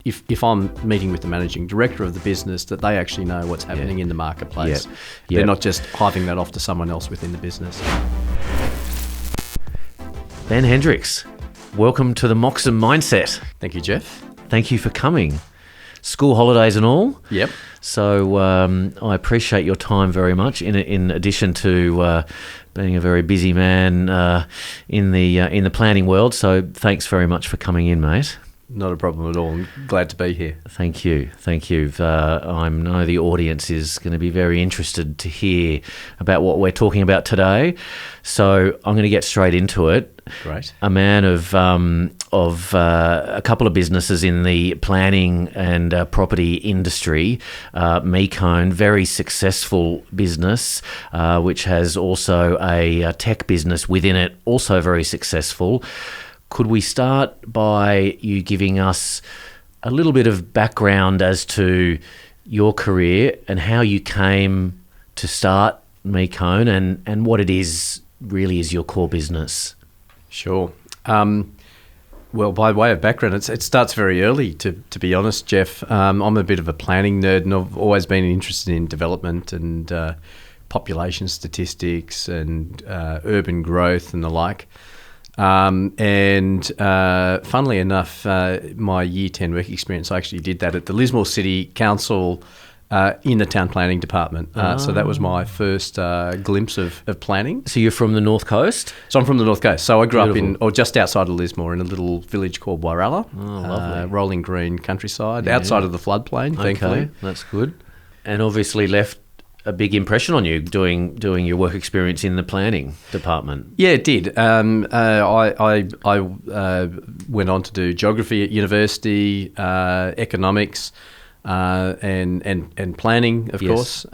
if I'm meeting with the managing director of the business, that they actually know what's happening in the marketplace. Yeah. They're not just hiving that off to someone else within the business. Ben Hendriks, welcome to the Moxham Mindset. Thank you, Jeff. Thank you for coming. School holidays and all. Yep. So I appreciate your time very much. In addition to being a very busy man in the planning world, so thanks very much for coming in, mate. Not a problem at all. I'm glad to be here. Thank you. I know the audience is going to be very interested to hear about what we're talking about today. So I'm going to get straight into it. Great. A man of a couple of businesses in the planning and property industry, Mecone, very successful business, which has also a tech business within it, also very successful. Could we start by you giving us a little bit of background as to your career and how you came to start Mecone and what it is really is your core business? Sure. Well, by way of background, it starts very early, to be honest, Jeff. I'm a bit of a planning nerd, and I've always been interested in development and population statistics and urban growth and the like. Funnily enough, my Year 10 work experience, I actually did that at the Lismore City Council in the town planning department. So that was my first glimpse of planning. So you're from the North Coast? So I'm from the North Coast. So I grew Beautiful. up just outside of Lismore in a little village called Wyralla. Oh, lovely. Rolling green countryside, outside of the floodplain, thankfully. Okay, that's good. And obviously left a big impression on you doing your work experience in the planning department. Yeah, it did. I went on to do geography at university, economics, and planning, of course.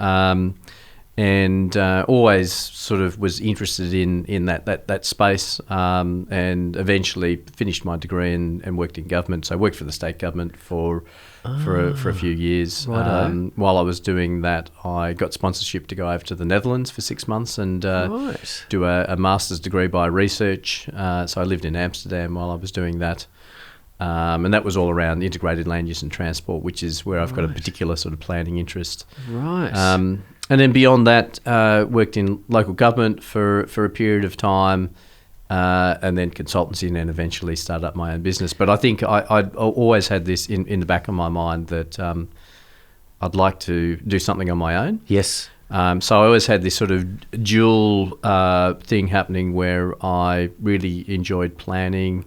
Always sort of was interested in that space, and eventually finished my degree and worked in government. So I worked for the state government for a few years. Righto. While I was doing that, I got sponsorship to go over to the Netherlands for 6 months and do a master's degree by research. So I lived in Amsterdam while I was doing that. And that was all around integrated land use and transport, which is where I've got a particular sort of planning interest. Right. And then beyond that, worked in local government for a period of time, and then consultancy, and then eventually started up my own business. But I think I'd always had this in the back of my mind that I'd like to do something on my own. Yes. So I always had this sort of dual thing happening where I really enjoyed planning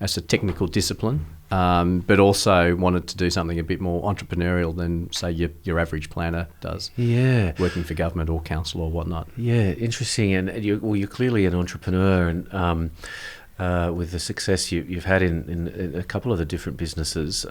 as a technical discipline, but also wanted to do something a bit more entrepreneurial than, say, your average planner does. Yeah. Working for government or council or whatnot. Yeah, interesting. And you're clearly an entrepreneur, and with the success you've had in a couple of the different businesses,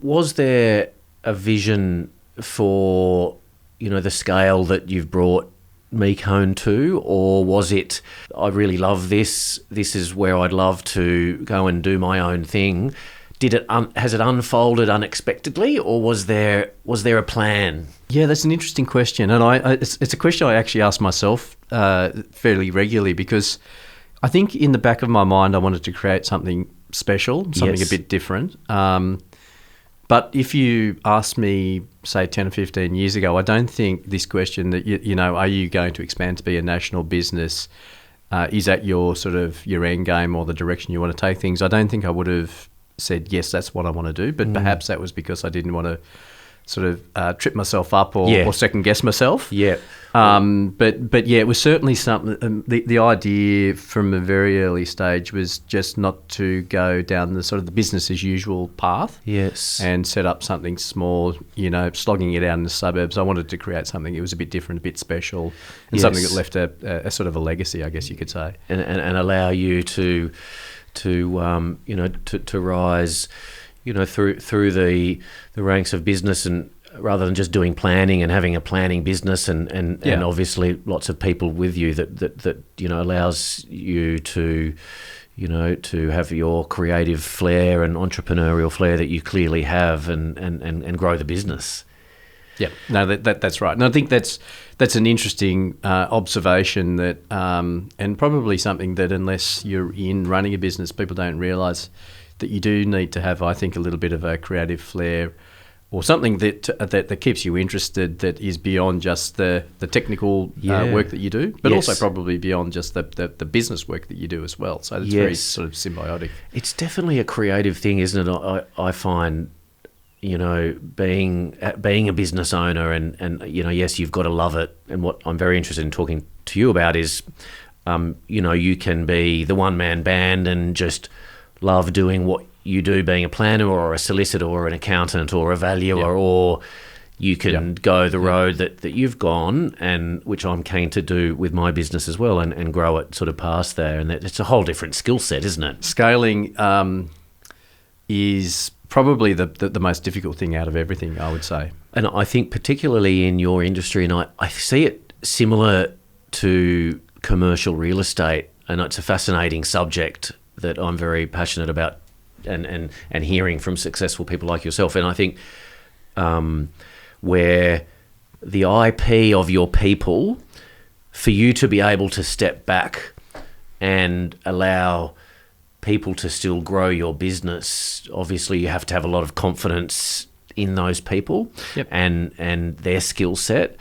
was there a vision for the scale that you've brought Mecone to, or was it, I really love this is where I'd love to go and do my own thing? Has it unfolded unexpectedly, or was there a plan? Yeah, that's an interesting question, and it's a question I actually ask myself fairly regularly, because I think in the back of my mind I wanted to create something special, something a bit different. But if you asked me, say, 10 or 15 years ago, I don't think this question that, are you going to expand to be a national business, is that your sort of your end game or the direction you want to take things? I don't think I would have said, yes, that's what I want to do. But perhaps that was because I didn't want to sort of trip myself up or second guess myself. Yeah. But yeah, it was certainly something. The idea from a very early stage was just not to go down the sort of the business as usual path. Yes. And set up something small, slogging it out in the suburbs. I wanted to create something that was a bit different, a bit special, and something that left a sort of a legacy, I guess you could say. And allow you to rise, through the ranks of business, and rather than just doing planning and having a planning business and obviously lots of people with you that allows you to have your creative flair and entrepreneurial flair that you clearly have and grow the business. Yeah, no, that's right. And I think that's an interesting observation that, and probably something that unless you're in running a business, people don't realise that you do need to have, I think, a little bit of a creative flair, or something that keeps you interested, that is beyond just the technical work that you do, but also probably beyond just the business work that you do as well. So it's very sort of symbiotic. It's definitely a creative thing, isn't it? I find, being a business owner and yes, you've got to love it. And what I'm very interested in talking to you about is, you can be the one-man band and just love doing what you do, being a planner or a solicitor or an accountant or a valuer, or you can go the road that you've gone, and which I'm keen to do with my business as well, and grow it sort of past there. And it's a whole different skill set, isn't it? Scaling is probably the most difficult thing out of everything, I would say. And I think particularly in your industry, and I see it similar to commercial real estate, and it's a fascinating subject that I'm very passionate about, and hearing from successful people like yourself. And I think where the IP of your people, for you to be able to step back and allow people to still grow your business, obviously you have to have a lot of confidence in those people and their skill set,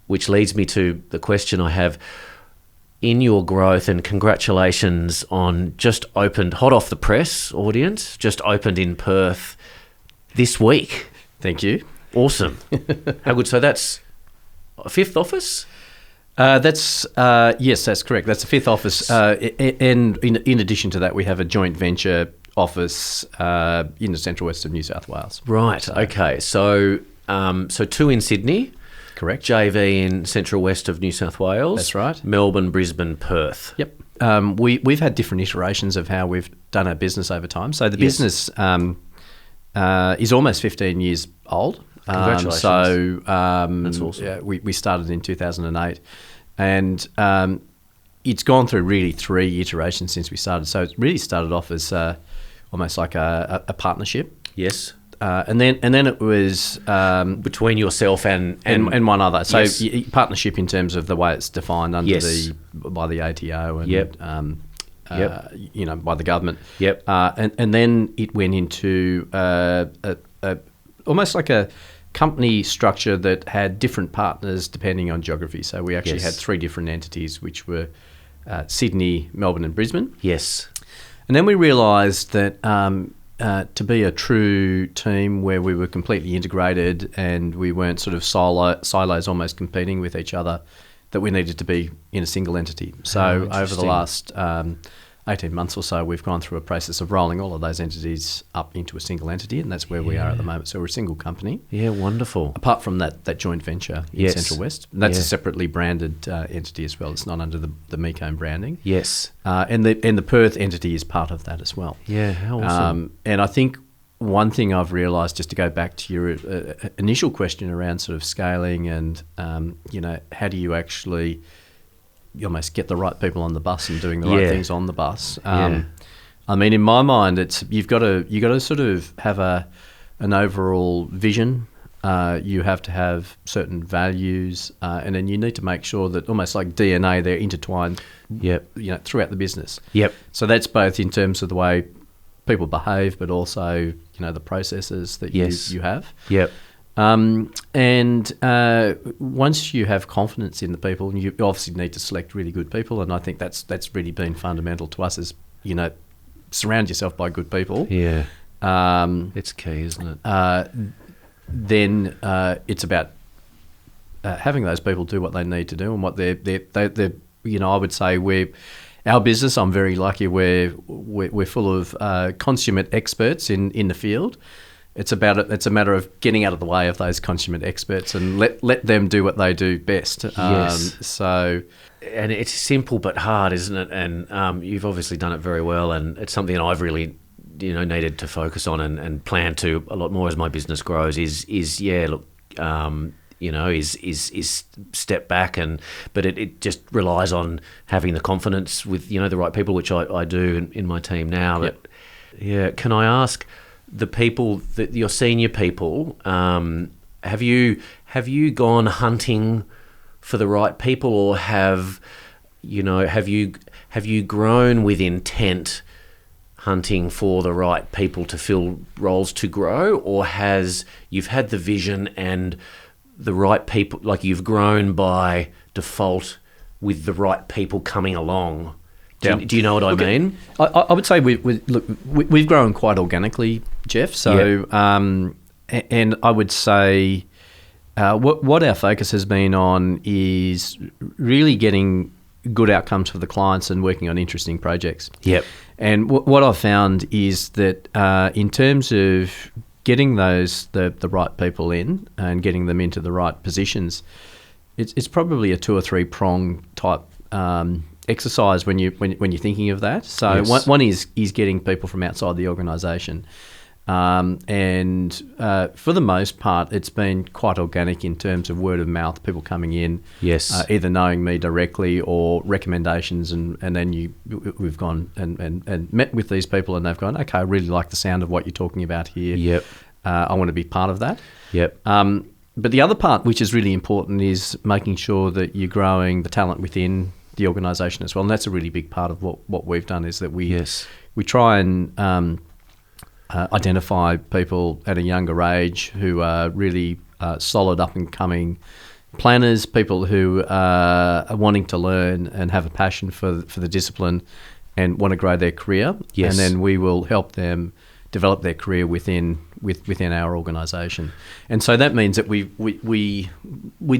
which leads me to the question I have. In your growth, and congratulations on just opened, hot off the press, audience, just opened in Perth this week. Thank you. Awesome. How good. So that's a fifth office? Yes, that's correct. That's the fifth office. And in addition to that, we have a joint venture office in the central west of New South Wales. Right. Okay. So two in Sydney. Correct. JV in central west of New South Wales. That's right. Melbourne, Brisbane, Perth. Yep. We've had different iterations of how we've done our business over time. So the business is almost 15 years old. Congratulations. That's awesome. Yeah, we started in 2008, and it's gone through really 3 iterations since we started. So it really started off as almost like a partnership. Yes. And then it was between yourself and one other. So yes. Partnership in terms of the way it's defined under by the ATO and by the government. Yep. And then it went into almost like a company structure that had different partners depending on geography. So we actually had 3 different entities, which were Sydney, Melbourne, and Brisbane. Yes. And then we realised that to be a true team where we were completely integrated and we weren't sort of silos almost competing with each other, that we needed to be in a single entity. So over the last 18 months or so, we've gone through a process of rolling all of those entities up into a single entity, and that's where we are at the moment. So we're a single company. Yeah, wonderful. Apart from that joint venture in Central West. And that's a separately branded entity as well. It's not under the Mecone branding. Yes. And the Perth entity is part of that as well. Yeah, how awesome. And I think one thing I've realised, just to go back to your initial question around sort of scaling and, how do you actually... you almost get the right people on the bus and doing the right things on the bus. I mean, in my mind, it's you got to sort of have an overall vision. You have to have certain values, and then you need to make sure that almost like DNA, they're intertwined. Throughout the business. Yep. So that's both in terms of the way people behave, but also the processes that you have. Yep. And once you have confidence in the people, and you obviously need to select really good people, and I think that's really been fundamental to us is, surround yourself by good people. Yeah. It's key, isn't it? Then it's about having those people do what they need to do and what they're I would say our business, I'm very lucky, we're full of consummate experts in the field. It's a matter of getting out of the way of those consummate experts and let them do what they do best. Yes. And it's simple but hard, isn't it? And you've obviously done it very well, and it's something that I've really needed to focus on and plan to a lot more as my business grows. Is step back, but it just relies on having the confidence with the right people, which I do in my team now. But can I ask, the people that your senior people, have you gone hunting for the right people, or have you grown with intent, hunting for the right people to fill roles to grow, or you've had the vision and the right people, like you've grown by default with the right people coming along? Do you know what I mean? I would say we've grown quite organically, Jeff. So, and I would say what our focus has been on is really getting good outcomes for the clients and working on interesting projects. Yep. And what I've found is that in terms of getting the right people in and getting them into the right positions, it's probably a 2 or 3 prong type exercise when you're thinking of that. So yes. one is getting people from outside the organisation, and for the most part, it's been quite organic in terms of word of mouth, people coming in, yes, either knowing me directly or recommendations, and then we've gone and met with these people, and they've gone, okay, I really like the sound of what you're talking about here. Yep, I want to be part of that. Yep. But the other part, which is really important, is making sure that you're growing the talent within the organisation as well, and that's a really big part of what we've done, is that we try and identify people at a younger age who are really solid up and coming planners, people who are wanting to learn and have a passion for the discipline and want to grow their career. Yes. And then we will help them develop their career within our organisation. And so that means that we'd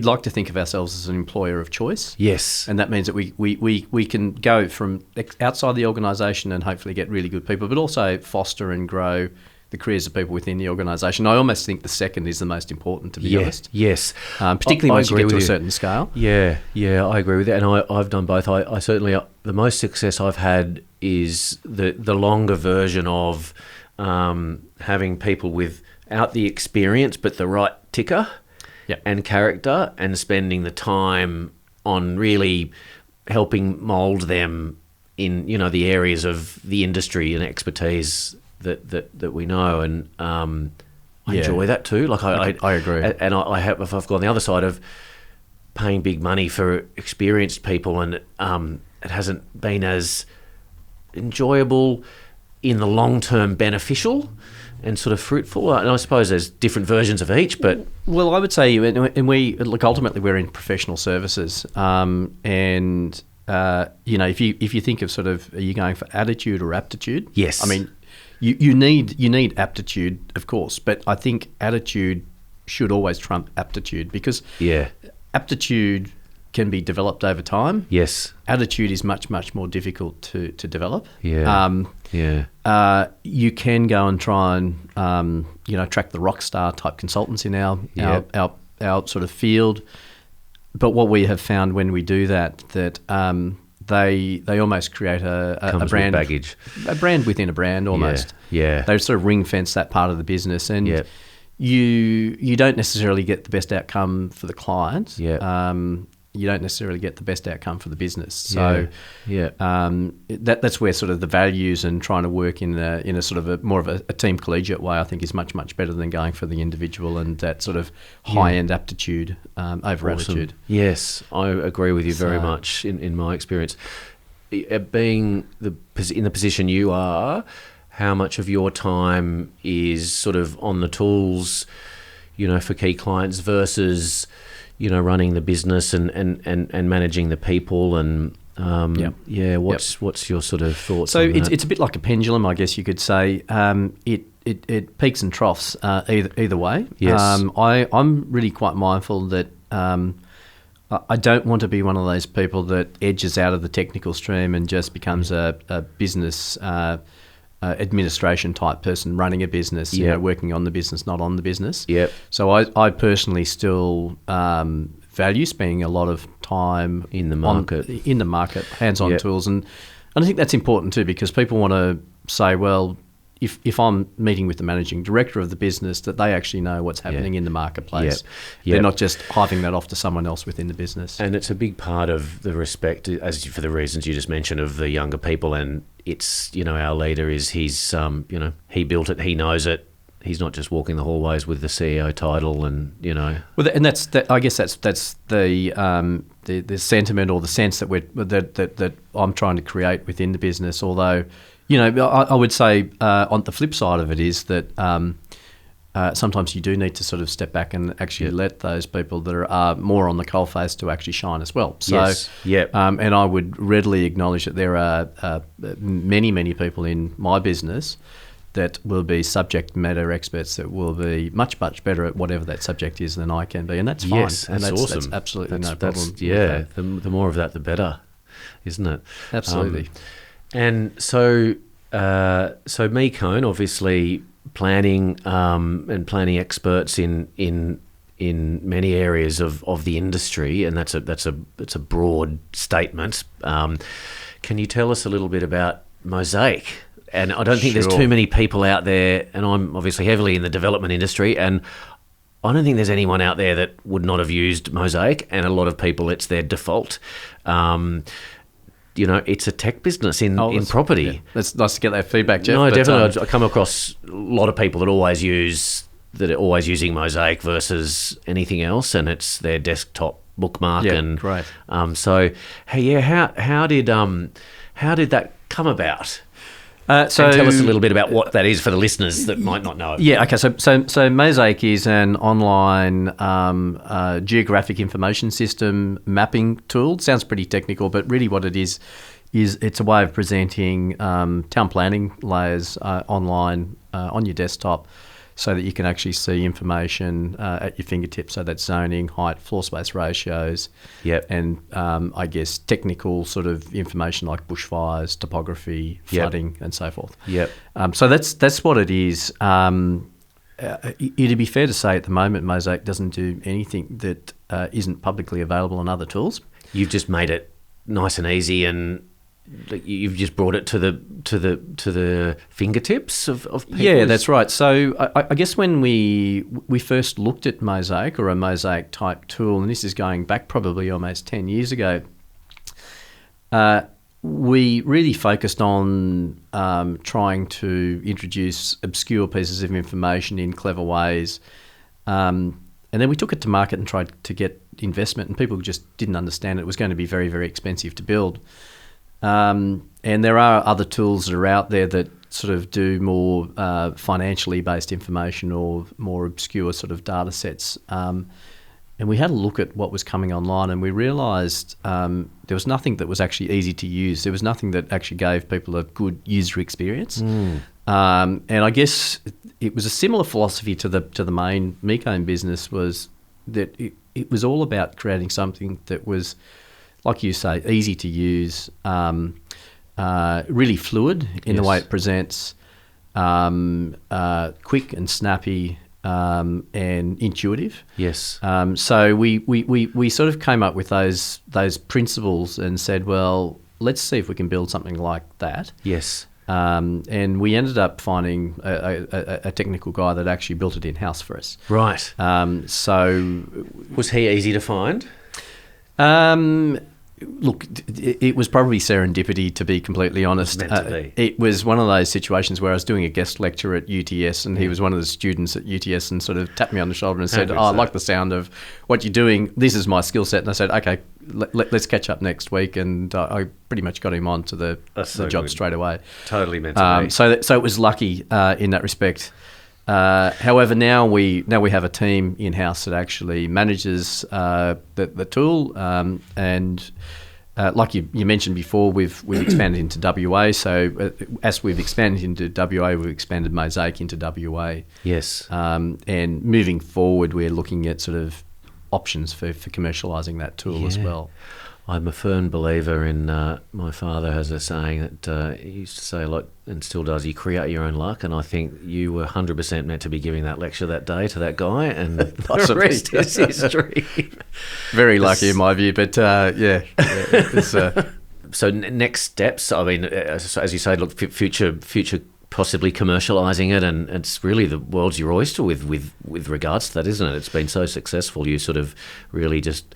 like to think of ourselves as an employer of choice. Yes. And that means that we can go from outside the organisation and hopefully get really good people, but also foster and grow the careers of people within the organisation. I almost think the second is the most important, to be honest. Yes. Particularly once you get to a certain scale. Yeah, I agree with that. And I've done both. I certainly, the most success I've had is the longer version of having people without the experience but the right ticker and character, and spending the time on really helping mould them in the areas of the industry and expertise that we know, and I enjoy that too. Like I agree, and I've gone the other side of paying big money for experienced people, and it hasn't been as enjoyable in the long term, beneficial and sort of fruitful. And I suppose there's different versions of each, but well, I would say, and we look, ultimately we're in professional services, and if you think of sort of, are you going for attitude or aptitude? Yes. I mean, you need aptitude, of course, but I think attitude should always trump aptitude, because aptitude can be developed over time. Yes. Attitude is much, much more difficult to develop. Yeah. You can go and try and attract the rock star type consultants in our sort of field, but what we have found when we do that they almost create a brand baggage, a brand within a brand almost. Yeah. They sort of ring fence that part of the business, and you don't necessarily get the best outcome for the client. You don't necessarily get the best outcome for the business. So that's where sort of the values and trying to work in a sort of a more of a team collegiate way, I think, is much, much better than going for the individual and that sort of high-end aptitude over attitude. Yes, I agree with you very much in my experience. Being in the position you are, how much of your time is sort of on the tools, for key clients versus running the business and managing the people, and what's your sort of thoughts? So on that? It's a bit like a pendulum, I guess you could say. It peaks and troughs either way. Yes. I'm really quite mindful that I don't want to be one of those people that edges out of the technical stream and just becomes a business administration type person running a business, working on the business, not on the business. Yep. So I personally still value spending a lot of time in the market, hands-on tools, and I think that's important too, because people want to say, well, if I'm meeting with the managing director of the business, that they actually know what's happening in the marketplace. They're not just hiving that off to someone else within the business. And it's a big part of the respect, as for the reasons you just mentioned, of the younger people. And it's, our leader is he's, he built it, he knows it. He's not just walking the hallways with the CEO title, and Well, and that's I guess that's the sentiment or the sense that I'm trying to create within the business. Although I would say on the flip side of it is that sometimes you do need to sort of step back and actually let those people that are more on the coalface to actually shine as well. So, yes. Yep. And I would readily acknowledge that there are many people in my business that will be subject matter experts that will be much better at whatever that subject is than I can be, and that's fine. Yes, and that's awesome. That's absolutely no problem. Yeah, the more of that, the better, isn't it? Absolutely. And so Mecone, obviously planning and planning experts in many areas of the industry, and that's a broad statement. Can you tell us a little bit about Mosaic? And I don't think there's too many people out there, and I'm obviously heavily in the development industry, and I don't think there's anyone out there that would not have used Mosaic, and a lot of people, it's their default. It's a tech business in property. Yeah. It's nice to get that feedback, Jeff. No, definitely. I come across a lot of people that are always using Mosaic versus anything else, and it's their desktop bookmark. Yeah, and great. So, hey, how did that come about? So tell us a little bit about what that is for the listeners that might not know. Yeah, okay. So Mosaic is an online geographic information system mapping tool. Sounds pretty technical, but really what it is it's a way of presenting town planning layers online on your desktop, so that you can actually see information at your fingertips. So that's zoning, height, floor space ratios, and I guess technical sort of information like bushfires, topography, flooding, and so forth. So that's what it is. It'd be fair to say at the moment Mosaic doesn't do anything that isn't publicly available on other tools. You've just made it nice and easy, and you've just brought it to the fingertips of people. Yeah, that's right. So I guess when we first looked at Mosaic, or a Mosaic type tool, and this is going back probably almost 10 years ago, we really focused on trying to introduce obscure pieces of information in clever ways. And then we took it to market and tried to get investment, and people just didn't understand it was going to be very, very expensive to build. And there are other tools that are out there that sort of do more financially based information or more obscure sort of data sets. And we had a look at what was coming online, and we realised there was nothing that was actually easy to use. There was nothing that actually gave people a good user experience. And I guess it was a similar philosophy to the main Mecone business, was that it was all about creating something that was, like you say, easy to use, really fluid in the way it presents, quick and snappy, and intuitive. Yes. So we sort of came up with those principles and said, well, let's see if we can build something like that. Yes. And we ended up finding a technical guy that actually built it in-house for us. Right. So was he easy to find? Look, it was probably serendipity, to be completely honest. It was meant to be. It was one of those situations where I was doing a guest lecture at UTS, and he was one of the students at UTS, and sort of tapped me on the shoulder and said, I like the sound of what you're doing. This is my skill set. And I said, okay, let's catch up next week. And I pretty much got him on to the job straight away. Totally meant to be. So it was lucky in that respect. However, now we have a team in-house that actually manages the tool, and like you mentioned before, we've expanded into WA. So as we've expanded into WA, we've expanded Mosaic into WA. Yes. And moving forward, we're looking at sort of options for commercialising that tool as well. I'm a firm believer in, my father has a saying that he used to say a lot, and still does, you create your own luck, and I think you were 100% meant to be giving that lecture that day to that guy, and the rest is history. Very lucky in my view, but it's, So next steps, I mean, as you say, look, future possibly commercialising it, and it's really the world's your oyster with regards to that, isn't it? It's been so successful, you sort of really just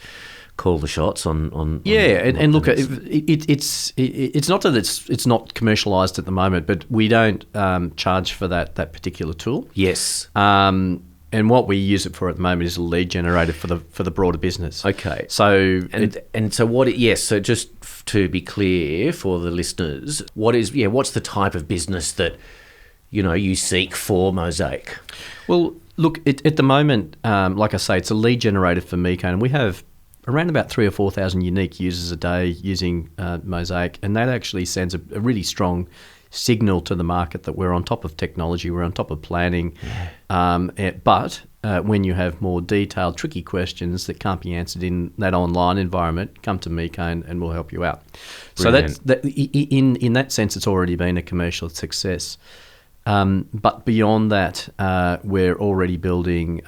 call the shots on and look, it's not that it's not commercialised at the moment, but we don't charge for that particular tool. Yes. And what we use it for at the moment is a lead generator for the broader business. Okay. So so what? Yes. So just to be clear for the listeners, what's the type of business that, you seek for Mosaic? Well, look, at the moment, like I say, it's a lead generator for Mecone, and we have around about 3,000 or 4,000 unique users a day using Mosaic, and that actually sends a really strong signal to the market that we're on top of technology, we're on top of planning. But when you have more detailed, tricky questions that can't be answered in that online environment, come to Mecone and we'll help you out. Brilliant. So in that sense, it's already been a commercial success. But beyond that, we're already building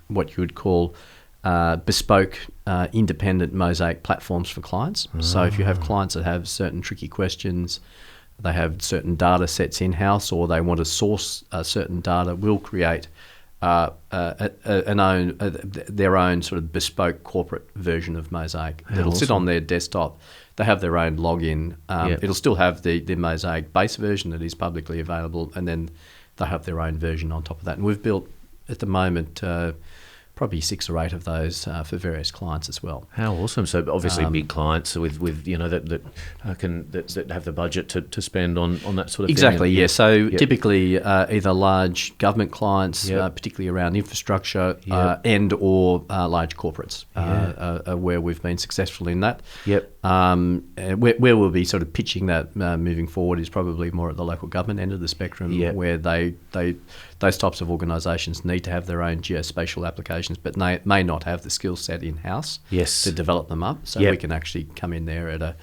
what you would call bespoke, independent Mosaic platforms for clients. So if you have clients that have certain tricky questions, they have certain data sets in-house, or they want to source certain data, we'll create their own sort of bespoke corporate version of Mosaic. It'll sit on their desktop. They have their own login. It'll still have the Mosaic base version that is publicly available, and then they have their own version on top of that. And we've built, at the moment, probably 6 or 8 of those for various clients as well. How awesome! So obviously big clients with that have the budget to spend on that sort of exactly, thing. Yeah. So typically either large government clients, particularly around infrastructure, and or large corporates, where we've been successful in that. Where we'll be sort of pitching that moving forward is probably more at the local government end of the spectrum, where those types of organisations need to have their own geospatial applications, but may not have the skill set in-house to develop them up. So we can actually come in there at a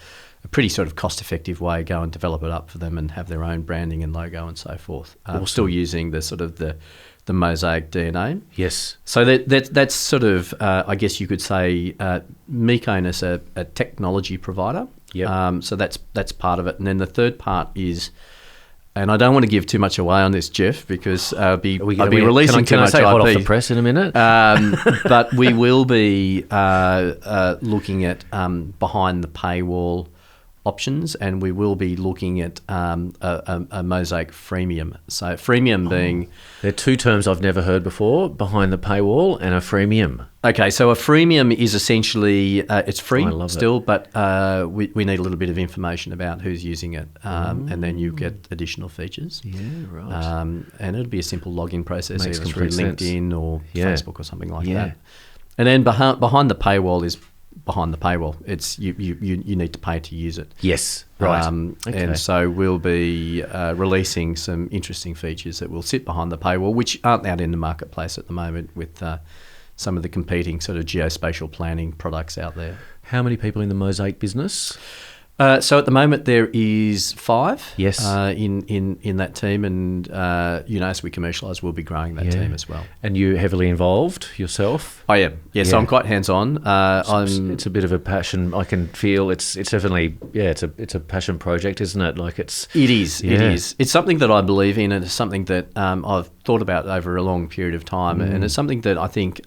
pretty sort of cost-effective way, go and develop it up for them and have their own branding and logo and so forth. Still using the sort of the Mosaic DNA. Yes. So that's sort of, I guess you could say, Mecone is a technology provider. So that's part of it. And then the third part is, and I don't want to give too much away on this, Jeff, because I'll be releasing too much IP. Can I say hot off the press in a minute? But we will be looking at behind the paywall options, and we will be looking at a Mosaic freemium. So freemium being... They're 2 terms I've never heard before, behind the paywall and a freemium. Okay, so a freemium is essentially, it's free still, but we need a little bit of information about who's using it, and then you get additional features. Yeah, right. And it'll be a simple login process, Makes either through complete sense. LinkedIn or Facebook or something like that. And then behind the paywall is behind the paywall. It's you need to pay to use it. Yes, right. Okay. And so we'll be releasing some interesting features that will sit behind the paywall, which aren't out in the marketplace at the moment with some of the competing sort of geospatial planning products out there. How many people in the Mosaic business? So at the moment there is 5 Yes. in that team, and as we commercialise, we'll be growing that team as well. And you heavily involved yourself? I am, so I'm quite hands-on. It's a bit of a passion. I can feel it's definitely it's a passion project, isn't it? It is. It's something that I believe in, and it's something that I've thought about over a long period of time, and it's something that I think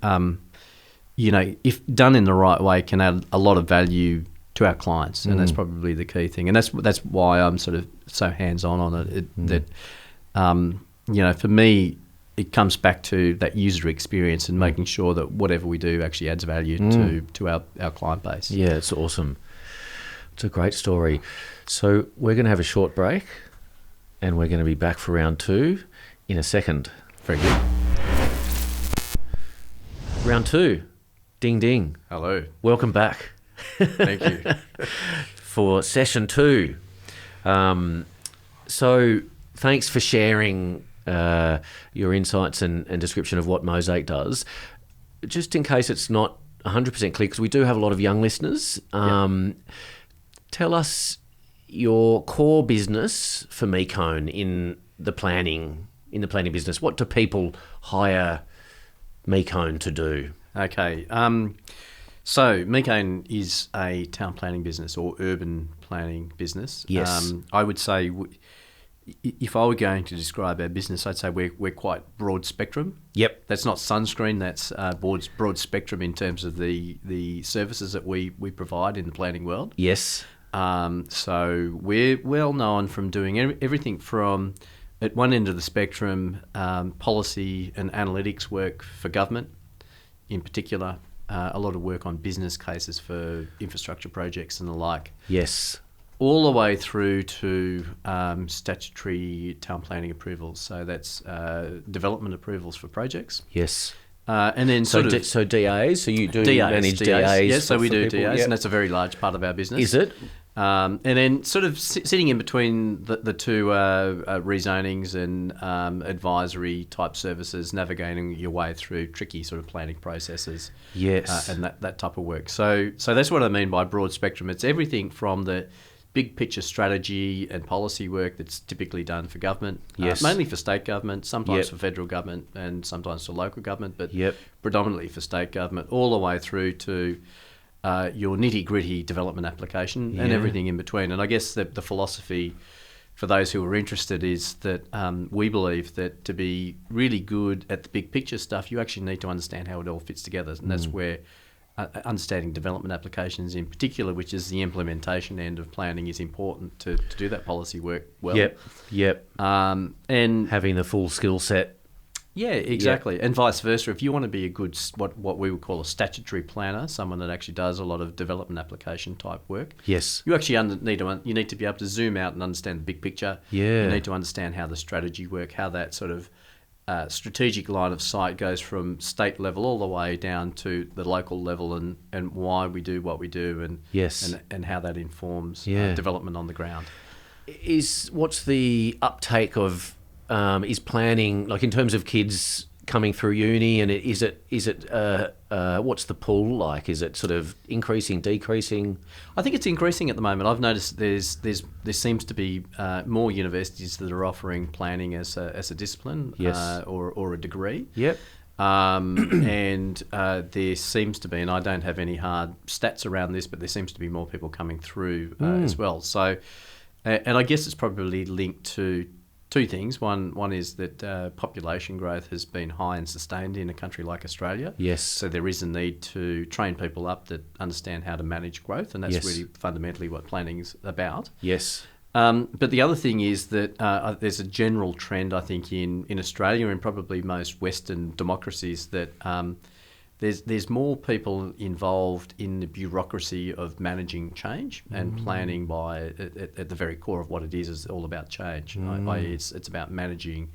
if done in the right way, can add a lot of value to our clients, and that's probably the key thing, and that's why I'm sort of so hands-on on it. For me, it comes back to that user experience and making sure that whatever we do actually adds value to our client base. Yeah, it's awesome. It's a great story. So we're going to have a short break, and we're going to be back for round 2 in a second. Very good. Round 2. Ding, ding. Hello. Welcome back. Thank you. For session 2. So thanks for sharing your insights and description of what Mosaic does. Just in case it's not 100% clear, because we do have a lot of young listeners, tell us your core business for Mecone in the planning business. What do people hire Mecone to do? Okay. So Mecone is a town planning business or urban planning business. Yes. I would say if I were going to describe our business, I'd say we're quite broad spectrum. Yep. That's not sunscreen. That's broad spectrum in terms of the services that we provide in the planning world. Yes. So we're well known from doing everything from, at one end of the spectrum, policy and analytics work for government in particular, a lot of work on business cases for infrastructure projects and the like. Yes. All the way through to statutory town planning approvals. So that's development approvals for projects. Yes. And then so DAs, so you do manage DAs? Yes, so we do people? DAs, Yep. and that's a very large part of our business. Is it? And then sort of sitting in between the two rezonings and advisory type services, navigating your way through tricky sort of planning processes. Yes. And that type of work. So that's what I mean by broad spectrum. It's everything from the big picture strategy and policy work that's typically done for government, yes. Mainly for state government, sometimes Yep. for federal government and sometimes for local government, but Yep. predominantly for state government, all the way through to your nitty-gritty development application and everything in between. And I guess the philosophy for those who are interested is that we believe that to be really good at the big picture stuff, you actually need to understand how it all fits together. And that's where understanding development applications in particular, which is the implementation end of planning, is important to do that policy work well. Yep. And having the full skill set. Yeah, exactly. Yep. And vice versa. If you want to be a good, what we would call a statutory planner, someone that actually does a lot of development application type work, yes, you actually need to be able to zoom out and understand the big picture. Yeah. You need to understand how the strategy work, how that sort of strategic line of sight goes from state level all the way down to the local level, and why we do what we do, and yes, and how that informs development on the ground. What's the uptake of is planning, like in terms of kids coming through uni, and is it what's the pool like? Is it sort of increasing, decreasing? I think it's increasing at the moment. I've noticed there seems to be more universities that are offering planning as a discipline, yes, or a degree. Yep. And there seems to be, and I don't have any hard stats around this, but there seems to be more people coming through as well. So, and I guess it's probably linked to two things. One is that population growth has been high and sustained in a country like Australia. Yes. So there is a need to train people up that understand how to manage growth, and that's really fundamentally what planning's about. Yes. But the other thing is that there's a general trend, I think, in Australia and probably most Western democracies that there's more people involved in the bureaucracy of managing change, and planning at the very core of what it is all about change. i.e. it's about managing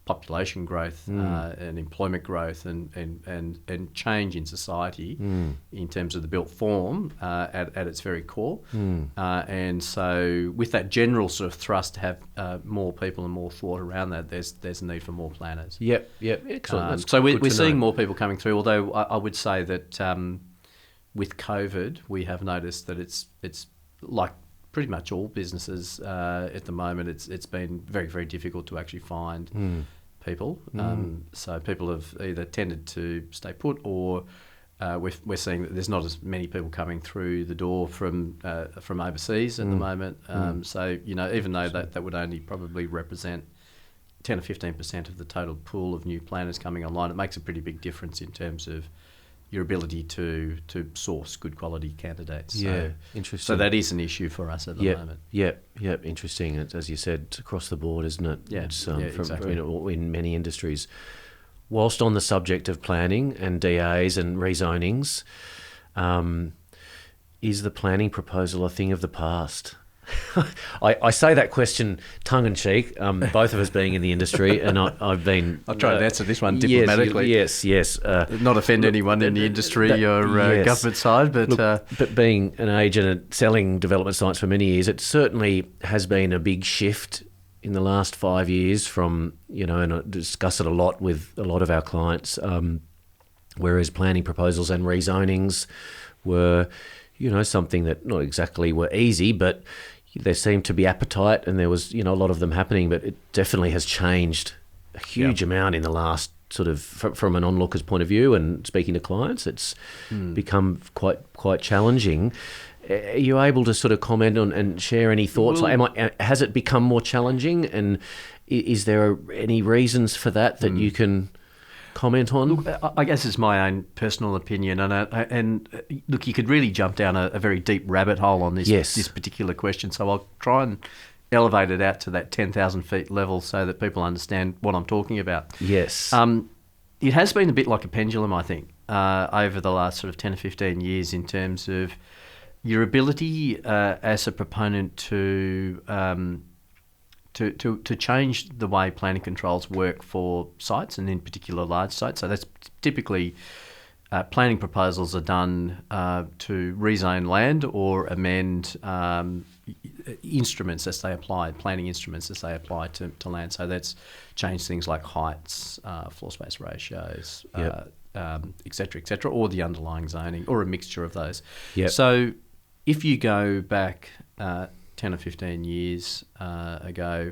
population growth and employment growth and change in society in terms of the built form at its very core. And so with that general sort of thrust to have more people and more thought around that, there's a need for more planners. Yep. Excellent. So we're seeing more people coming through, although I would say that with COVID, we have noticed that it's like pretty much all businesses at the moment, it's been very, very difficult to actually find people. So people have either tended to stay put, or we're seeing that there's not as many people coming through the door from overseas at the moment. So, even though that would only probably represent 10 or 15% of the total pool of new planners coming online, it makes a pretty big difference in terms of your ability to source good quality candidates. Interesting. So that is an issue for us at the moment. Interesting. It's, as you said, across the board, isn't it? It's, exactly. In many industries. Whilst on the subject of planning and DAs and rezonings, is the planning proposal a thing of the past? I say that question tongue-in-cheek, both of us being in the industry, and I've been... I'll try to answer this one diplomatically. Yes. Not offend anyone in the industry or government side, but... but being an agent and selling development sites for many years, it certainly has been a big shift in the last 5 years from, and I discuss it a lot with a lot of our clients, whereas planning proposals and rezonings were... something that not exactly were easy, but there seemed to be appetite, and there was, a lot of them happening, but it definitely has changed a huge amount in the last sort of, from an onlooker's point of view and speaking to clients, it's become quite challenging. Are you able to sort of comment on and share any thoughts? Has it become more challenging, and is there any reasons for that you can comment on? Look, I guess it's my own personal opinion, and look, you could really jump down a very deep rabbit hole on this particular question. So I'll try and elevate it out to that 10,000 feet level so that people understand what I'm talking about. Yes. It has been a bit like a pendulum, I think. over the last sort of 10 or 15 years in terms of your ability as a proponent to change the way planning controls work for sites, and in particular large sites. So that's typically planning proposals are done to rezone land or amend instruments as they apply, planning instruments as they apply to land. So that's changed things like heights, floor space ratios, et cetera, or the underlying zoning, or a mixture of those. Yep. So if you go back 10 or 15 years ago,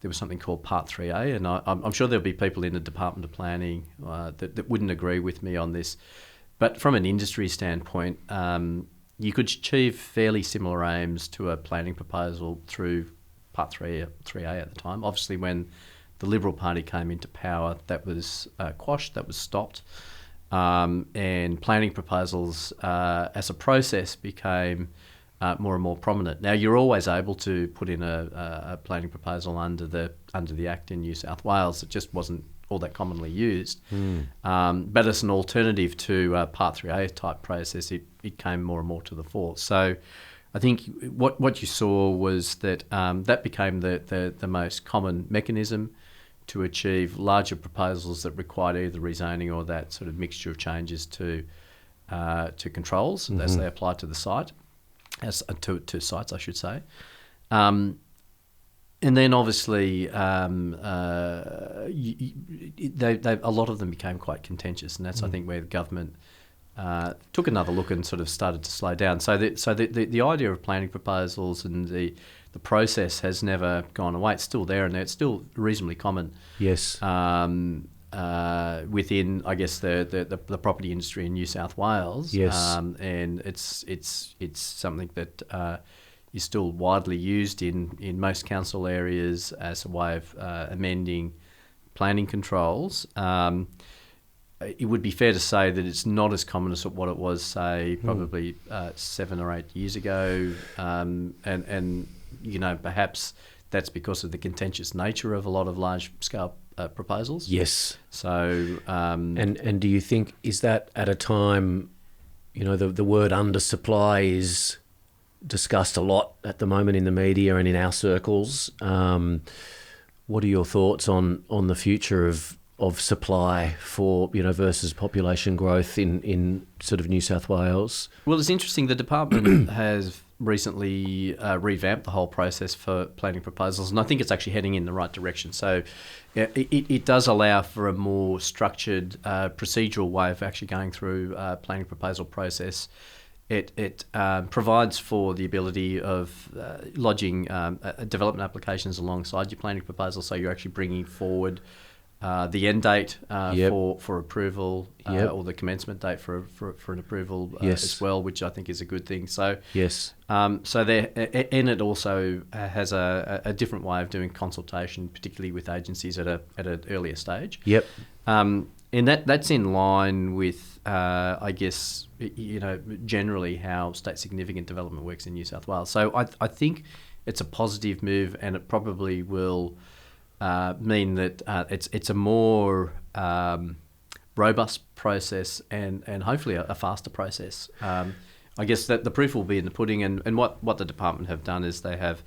there was something called Part 3A, and I'm sure there'll be people in the Department of Planning that wouldn't agree with me on this. But from an industry standpoint, you could achieve fairly similar aims to a planning proposal through Part 3A at the time. Obviously, when the Liberal Party came into power, that was quashed, that was stopped. And planning proposals as a process became more and more prominent. Now, you're always able to put in a planning proposal under the Act in New South Wales. It just wasn't all that commonly used. But as an alternative to Part 3A type process, it came more and more to the fore. So I think what you saw was that that became the most common mechanism to achieve larger proposals that required either rezoning or that sort of mixture of changes to controls as they apply to the site, to sites, I should say. And then obviously a lot of them became quite contentious, and that's I think where the government took another look and sort of started to slow down. So the idea of planning proposals and the process has never gone away. It's still there, and it's still reasonably common. Yes. Within, I guess, the property industry in New South Wales. Yes. And it's something that is still widely used in most council areas as a way of amending planning controls. It would be fair to say that it's not as common as what it was, say, probably 7 or 8 years ago, and perhaps that's because of the contentious nature of a lot of large-scale proposals. Yes. So, and do you think, is that at a time, the word undersupply is discussed a lot at the moment in the media and in our circles? What are your thoughts on the future of supply for versus population growth in sort of New South Wales? Well, it's interesting. The department has recently revamped the whole process for planning proposals, and I think it's actually heading in the right direction. So it does allow for a more structured procedural way of actually going through planning proposal process. It provides for the ability of lodging development applications alongside your planning proposal, so you're actually bringing forward the end date for approval, or the commencement date for an approval as well, which I think is a good thing. So yes, so there, and it also has a different way of doing consultation, particularly with agencies at an earlier stage. Yep, and that's in line with I guess generally how state significant development works in New South Wales. So I think it's a positive move, and it probably will mean that it's a more robust process and hopefully a faster process. I guess that the proof will be in the pudding, and what the department have done is they have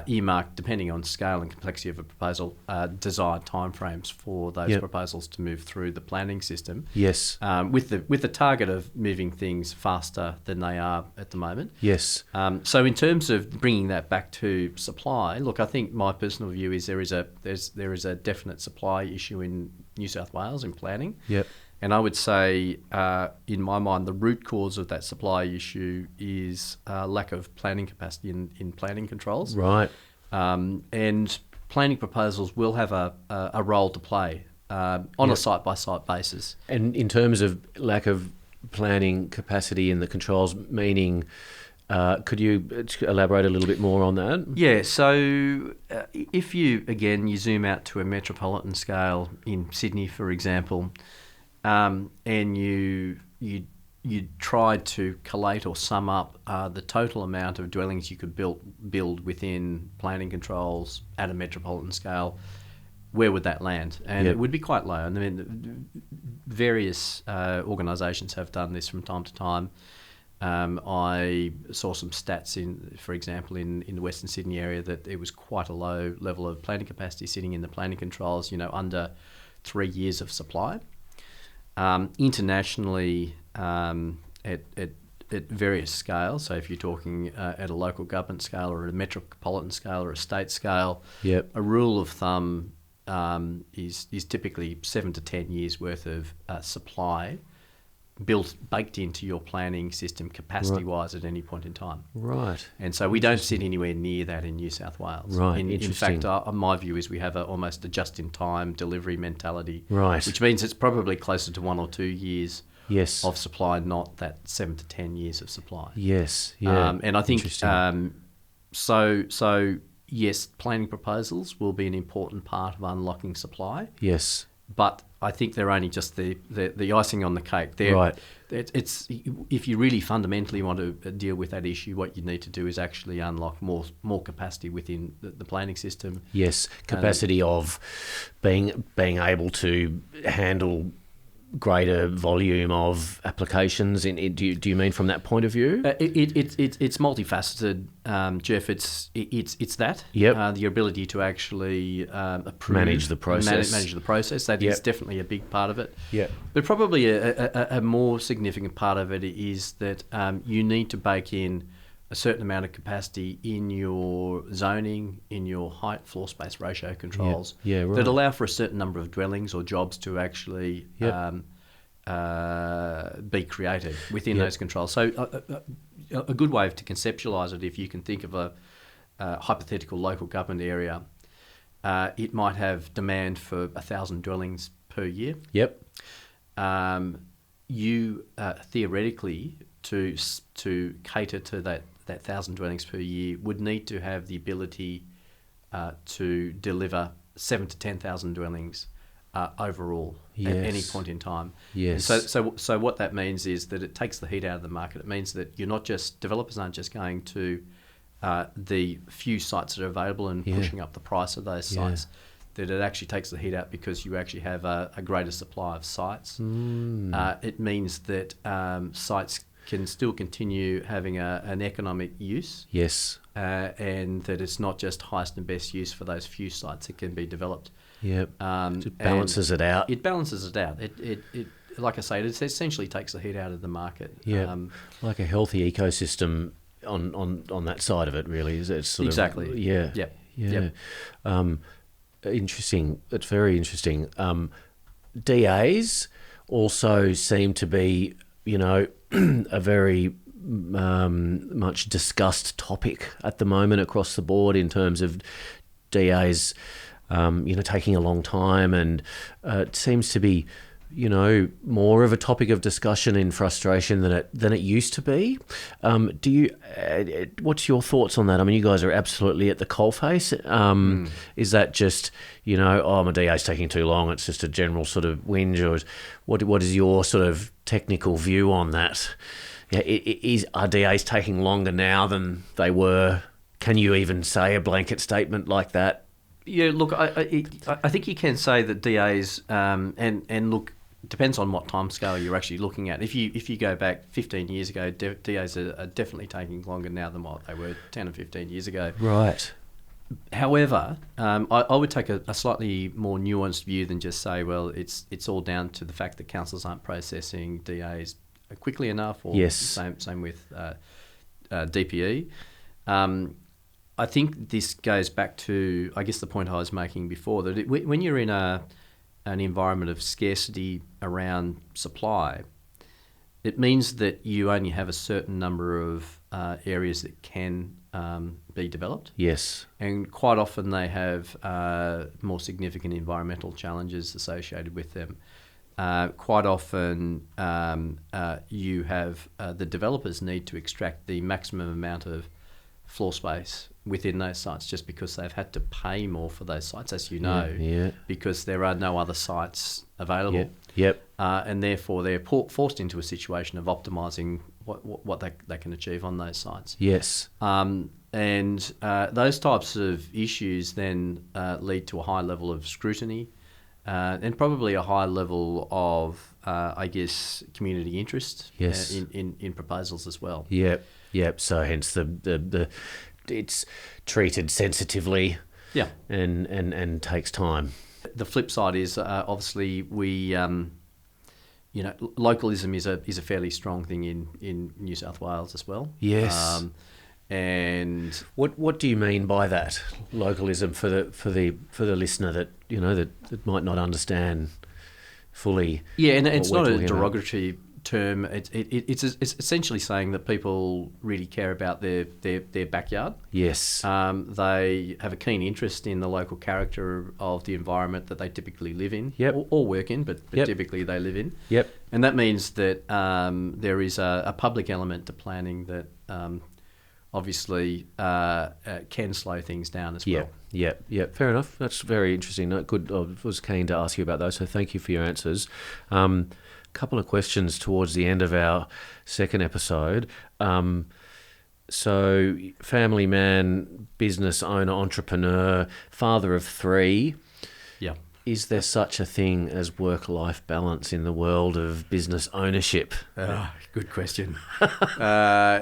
earmarked, depending on scale and complexity of a proposal, desired timeframes for those proposals to move through the planning system. Yes. With the target of moving things faster than they are at the moment. Yes. So in terms of bringing that back to supply, look, I think my personal view is there is a definite supply issue in New South Wales in planning. Yep. And I would say, in my mind, the root cause of that supply issue is lack of planning capacity in planning controls. Right. And planning proposals will have a role to play on a site-by-site basis. And in terms of lack of planning capacity in the controls, meaning, could you elaborate a little bit more on that? Yeah, so if you zoom out to a metropolitan scale in Sydney, for example, and you tried to collate or sum up the total amount of dwellings you could build within planning controls at a metropolitan scale, where would that land? And Yep. it would be quite low. And I mean, various organisations have done this from time to time. I saw some stats for example, in the Western Sydney area, that it was quite a low level of planning capacity sitting in the planning controls, under 3 years of supply. Internationally, at various scales, so if you're talking at a local government scale or a metropolitan scale or a state scale, Yep. a rule of thumb is typically 7 to 10 years worth of supply baked into your planning system capacity-wise at any point in time. Right. And so we don't sit anywhere near that in New South Wales. Right, In interesting. fact, my view is we have almost a just-in-time delivery mentality. Right. Which means it's probably closer to 1 or 2 years Yes. of supply, not that 7 to 10 years of supply. Yes. Yeah. And I think Interesting. so yes, planning proposals will be an important part of unlocking supply. Yes. But I think they're only just the icing on the cake. Right. It's if you really fundamentally want to deal with that issue, what you need to do is actually unlock more capacity within the planning system. Yes. Capacity of being able to handle greater volume of applications. Do you mean from that point of view? It's multifaceted, Jeff. It's that. Yep. The ability to actually approve, Manage the process. Manage the process. That Yep. is definitely a big part of it. Yep. But probably a more significant part of it is that you need to bake in a certain amount of capacity in your zoning, in your height floor space ratio controls Yeah, right. that allow for a certain number of dwellings or jobs to actually Yep. be created within Yep. those controls. So a good way to conceptualise it, if you can think of a hypothetical local government area, it might have demand for 1,000 dwellings per year. Yep. You theoretically, to cater to that 1,000 dwellings per year, would need to have the ability to deliver 7 to 10,000 dwellings overall at any point in time. Yes. And so what that means is that it takes the heat out of the market. It means that developers aren't just going to the few sites that are available and pushing up the price of those sites. That it actually takes the heat out because you actually have a greater supply of sites. It means that sites can still continue having an economic use. Yes. And that it's not just highest and best use for those few sites that can be developed. Yep. It balances it out. It balances it out. It like I say, it essentially takes the heat out of the market. Yeah. Like a healthy ecosystem on that side of it, really. It's sort exactly. of... Yeah. Yep. Yeah. Yep. Interesting. It's very interesting. DAs also seem to be, a very much discussed topic at the moment across the board in terms of DAs, taking a long time, and it seems to be, more of a topic of discussion and frustration than it used to be. What's your thoughts on that? I mean, you guys are absolutely at the coalface. Is that just, my DA's taking too long, it's just a general sort of whinge, or what is your sort of technical view on that? Yeah, are DAs taking longer now than they were? Can you even say a blanket statement like that? Yeah, look, I think you can say that DAs, and look, depends on what timescale you're actually looking at. If you go back 15 years ago, DAs are definitely taking longer now than what they were 10 or 15 years ago. Right. However, I would take a slightly more nuanced view than just say, well, it's all down to the fact that councils aren't processing DAs quickly enough, or yes. same with DPE. I think this goes back to, I guess, the point I was making before, that when you're in an environment of scarcity around supply, it means that you only have a certain number of areas that can be developed. Yes. And quite often they have more significant environmental challenges associated with them. Quite often you have the developers need to extract the maximum amount of floor space within those sites, just because they've had to pay more for those sites, as because there are no other sites available. Yep. And therefore they're forced into a situation of optimising what they can achieve on those sites. Yes. And those types of issues then lead to a high level of scrutiny and probably a high level of, I guess, community interest in proposals as well. Yep. So hence the it's treated sensitively. Yeah. And takes time. The flip side is obviously we, localism is a fairly strong thing in New South Wales as well. Yes. And what do you mean by that localism for the listener that that might not understand fully? Yeah, and it's not a derogatory term. It's essentially saying that people really care about their backyard. Yes. They have a keen interest in the local character of the environment that they typically live in. Yep. Or work in, but typically they live in. Yep. And that means that there is a public element to planning that obviously can slow things down as well. Yeah. Fair enough. That's very interesting. Good. I was keen to ask you about those, so thank you for your answers. Couple of questions towards the end of our second episode. So, family man, business owner, entrepreneur, father of 3. Yeah. Is there such a thing as work-life balance in the world of business ownership? Good question. I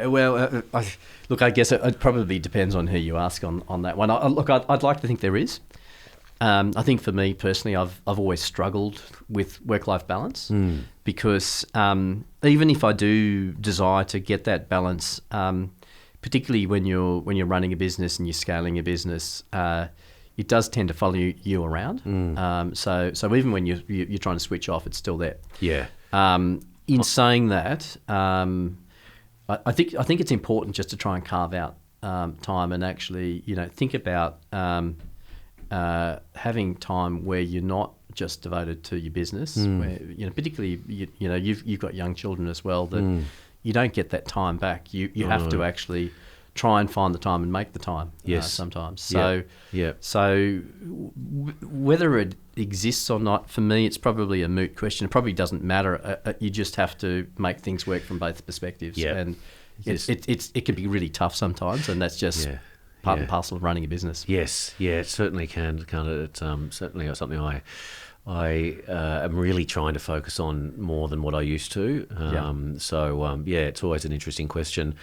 guess it probably depends on who you ask on that one. I'd like to think there is. I think for me personally, I've always struggled with work-life balance because even if I do desire to get that balance, particularly when you're running a business and you're scaling a business, it does tend to follow you around. So even when you're trying to switch off, it's still there. Yeah. In saying that, I think it's important just to try and carve out time and actually think about having time where you're not just devoted to your business, where particularly you've got young children as well that you don't get that time back. You have to actually try and find the time and make the time. Sometimes. So whether it exists or not, for me, it's probably a moot question. It probably doesn't matter. You just have to make things work from both perspectives, and it can be really tough sometimes, and that's just. Part and parcel of running a business. Yes, it certainly can. It's certainly something I am really trying to focus on more than what I used to. It's always an interesting question.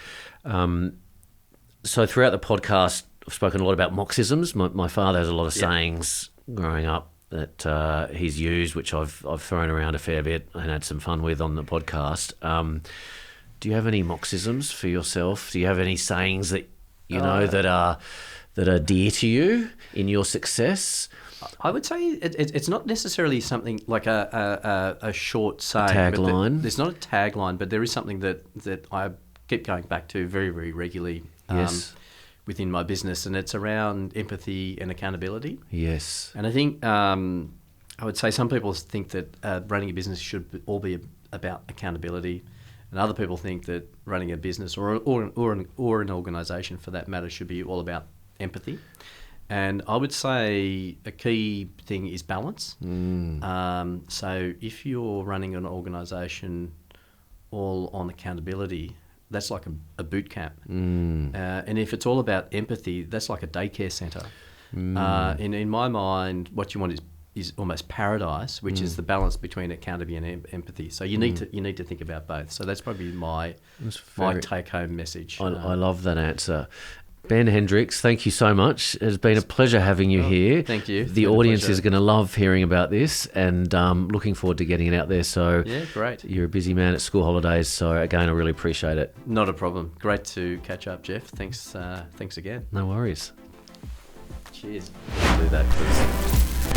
So throughout the podcast, I've spoken a lot about Moxisms. My father has a lot of sayings growing up that he's used, which I've thrown around a fair bit and had some fun with on the podcast. Do you have any Moxisms for yourself? Do you have any sayings that that are dear to you in your success? I would say it's not necessarily something like a short saying. Tagline. There's not a tagline, but there is something that I keep going back to very, very regularly within my business, and it's around empathy and accountability. Yes. And I think I would say some people think that running a business should all be about accountability. And other people think that running a business or an organisation, for that matter, should be all about empathy. And I would say a key thing is balance. So if you're running an organisation all on accountability, that's like a boot camp. And if it's all about empathy, that's like a daycare centre. And in my mind, what you want is almost paradise, which is the balance between accountability and empathy. So you need to think about both. So that's probably my take-home message. I love that answer. Ben Hendriks, thank you so much. It's been a pleasure having you here. Thank you. The audience is going to love hearing about this, and looking forward to getting it out there. So great. You're a busy man at school holidays, so again, I really appreciate it. Not a problem. Great to catch up, Jeff. Thanks again. No worries. Cheers. Do that, please.